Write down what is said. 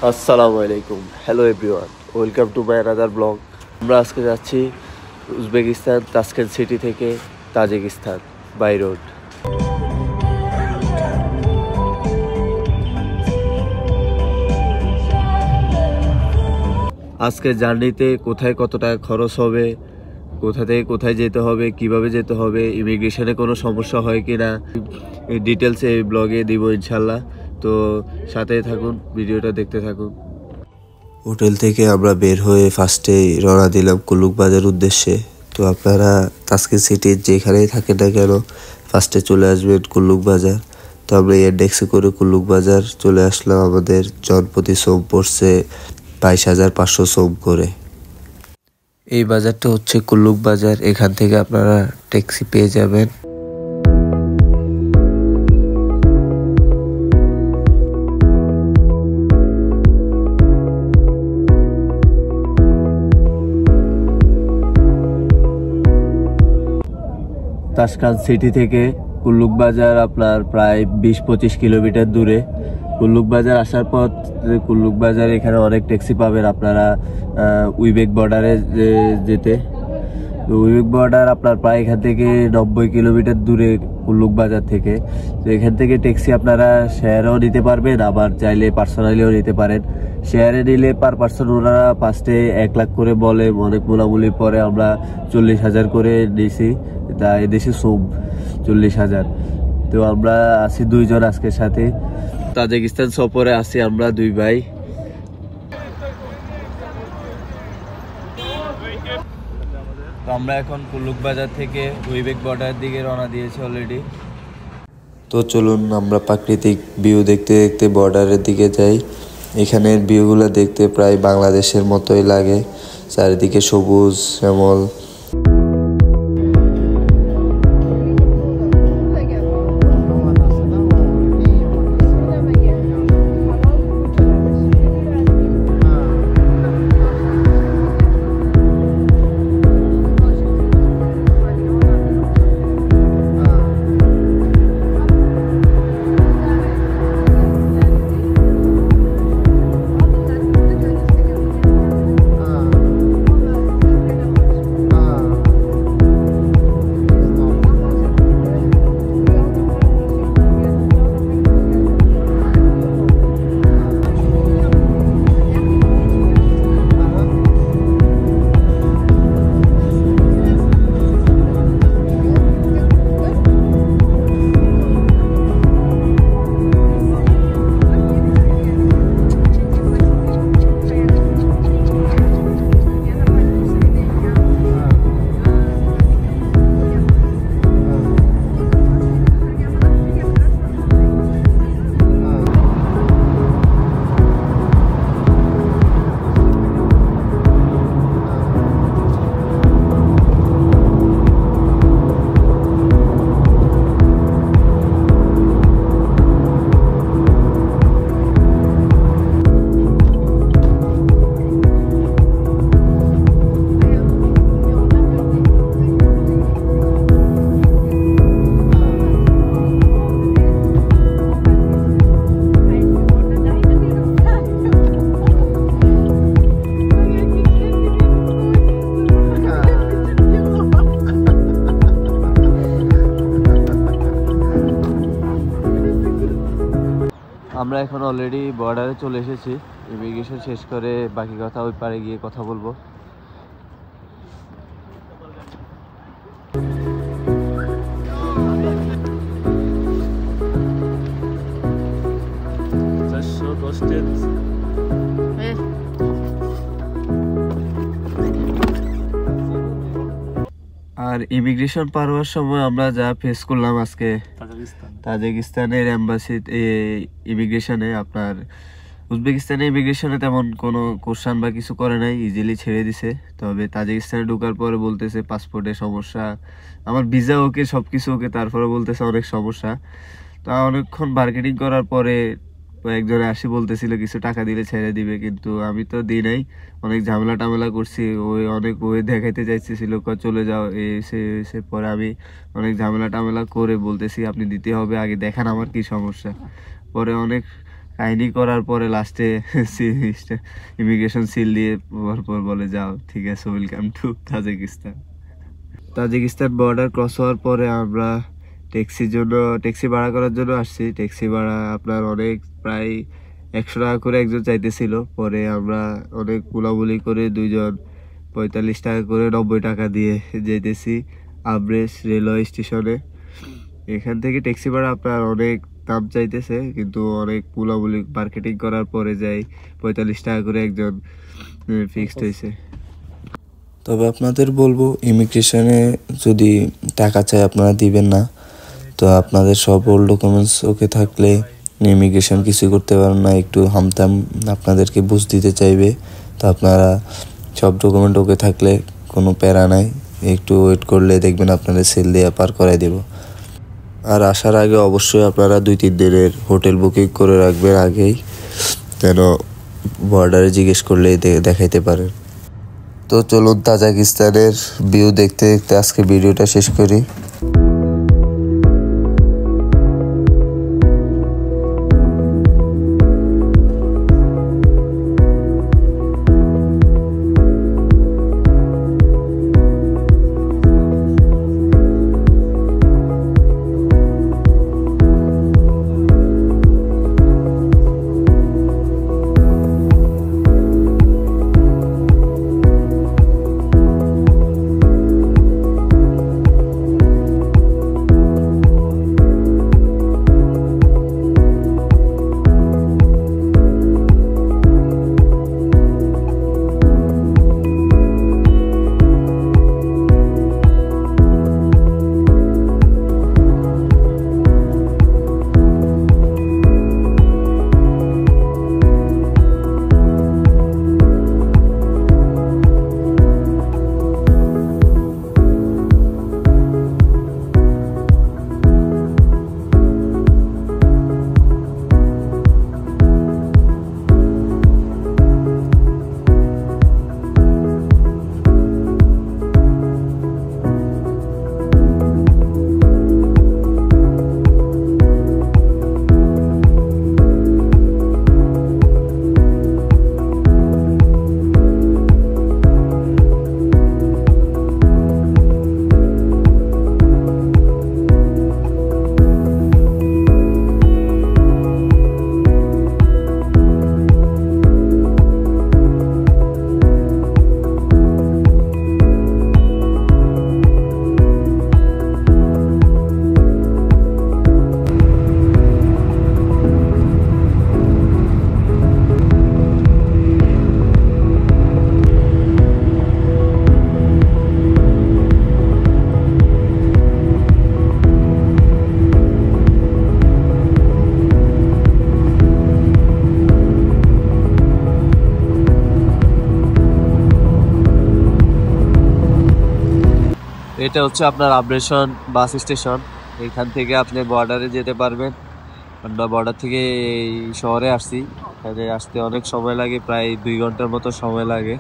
আসসালামু আলাইকুম, hello everyone, welcome to my another blog. আমরা আজকে যাচ্ছি উজবেকিস্তান তাশকেন্ট সিটি থেকে তাজিকিস্তান বাই রোড। আজকের জার্নিতে কোথায় কত টাকা খরচ হবে, কোথা থেকে কোথায় যেতে হবে, কিভাবে যেতে হবে, ইমিগ্রেশনে কোনো সমস্যা হয় কি না, এই ডিটেলস এই ব্লগে দিব ইনশাল্লাহ। তো সাথেই থাকুন, ভিডিওটা দেখতে থাকুন। হোটেল থেকে আমরা বের হয়ে ফার্স্টে রওনা দিলাম কুলুক বাজার উদ্দেশ্যে। তো আপনারা তাশকেন্ট সিটির যেখানেই থাকেন না কেন ফার্স্টে চলে আসবেন কুলুক বাজার। তো আমরা এয়ারডেক্সে করে কুলুক বাজার চলে আসলাম। আমাদের জনপ্রতি সোম পড়ছে 22,500 সোম করে। এই বাজারটা হচ্ছে কুলুক বাজার, এখান থেকে আপনারা ট্যাক্সি পেয়ে যাবেন। তাশকেন্ট সিটি থেকে কুল্লুক বাজার আপনার প্রায় 20-25 কিলোমিটার দূরে। কুল্লুক বাজার আসার পর কুল্লুক বাজার এখানে অনেক ট্যাক্সি পাবেন আপনারা উজবেক বর্ডারে যেতে। তো উজবেক বর্ডার আপনার প্রায় এখান থেকে 90 কিলোমিটার দূরে কুল্লুক বাজার থেকে। তো এখান থেকে ট্যাক্সি আপনারা শেয়ারেও নিতে পারবেন, আবার চাইলে পার্সোনালিও নিতে পারেন। শেয়ারে নিলে পার পার্সন ওনারা ফার্স্টে 1 লাখ করে বলে, অনেক মোলামুলি পরে আমরা 40,000 করে নিয়েছি। তা এদেশে সোম 40,000। তো আমরা আছি 2 জন আজকের সাথে। তাজিকিস্তান সফরে আছি আমরা 2 ভাই। তো আমরা এখন কুল্লুক বাজার থেকে উজবেক বর্ডার দিকে রওনা দিয়েছি অলরেডি। তো চলুন আমরা প্রাকৃতিক ভিউ দেখতে দেখতে বর্ডারের দিকে যাই। এখানের ভিউগুলো দেখতে প্রায় বাংলাদেশের মতোই লাগে, চারিদিকে সবুজ শ্যামল। আমরা এখন অলরেডি বর্ডারে চলে এসেছি। ইমিগ্রেশন শেষ করে বাকি কথা ওই পারে গিয়ে কথা বলবো। আর ইমিগ্রেশন পার হওয়ার সময় আমরা যা ফেস করলাম আজকে তাজিকিস্তানের এম্বাসি ইমিগ্রেশনে, আপনার উজবেকিস্তানের ইমিগ্রেশনে তেমন কোনো কোশ্চান বা কিছু করে নাই, ইজিলি ছেড়ে দিছে। তবে তাজিকিস্তানে ঢোকার পরে বলতেছে পাসপোর্টে সমস্যা, আমার ভিসা ওকে, সব কিছু ওকে, তারপরে বলতেছে অনেক সমস্যা। তা অনেকক্ষণ মার্কেটিং করার পরে একজনে আসি বলতেছিল কিছু টাকা দিলে ছেড়ে দিবে, কিন্তু আমি তো দিই নাই, অনেক ঝামেলা টামেলা করছি। ওই অনেক ওই দেখাইতে চাইছিল চলে যাও এসে পরে আমি অনেক ঝামেলা টামেলা করে বলতেছি আপনি দিতে হবে, আগে দেখান আমার কি সমস্যা। পরে অনেক কাহিনী করার পরে লাস্টে ইমিগ্রেশন সিল দিয়ে পর বলে যাও ঠিক আছে, welcome to Tajikistan. Tajikistan border cross হওয়ার পরে আমরা ট্যাক্সি ভাড়া করার জন্য আসছি। ট্যাক্সি ভাড়া আপনার অনেক, প্রায় 100 টাকা করে একজন চাইতেছিল। পরে আমরা অনেক বুলাবুলি করে দুইজন 45 টাকা করে 90 টাকা দিয়ে যেতেছি আব্রেস রেলওয়ে স্টেশনে। এখান থেকে ট্যাক্সি ভাড়া আপনার অনেক দাম চাইতেছে, কিন্তু অনেক বুলাবুলি মার্কেটিং করার পরে যাই 45 টাকা করে একজন ফিক্সড হয়েছে। তবে আপনাদের বলবো, ইমিগ্রেশনে যদি টাকা চায় আপনারা দিবেন না। তো আপনাদের সব ওল্ড ডকুমেন্টস ওকে থাকলে ইমিগ্রেশন কিছু করতে পারেন না, একটু হামতাম আপনাদেরকে বুঝ দিতে চাইবে। তো আপনারা সব ডকুমেন্ট ওকে থাকলে কোনো প্যারা নাই, একটু ওয়েট করলে দেখবেন আপনাদের সেল দিয়ে পার করাই দেব। আর আসার আগে অবশ্যই আপনারা 2-3 দিনের হোটেল বুকিং করে রাখবেন আগেই, যেন বর্ডারে জিজ্ঞেস করলেই দেখাইতে পারেন। তো চলুন তাজিকিস্তানের ভিউ দেখতে দেখতে আজকে ভিডিওটা শেষ করি। এটা হচ্ছে আপনার আব্রেশন বাস স্টেশন। এখান থেকে আপনি বর্ডারে যেতে পারবেন। আমরা বর্ডার থেকে এই শহরে আসছি, এখানে আসতে অনেক সময় লাগে, প্রায় 2 ঘন্টার মতো সময় লাগে।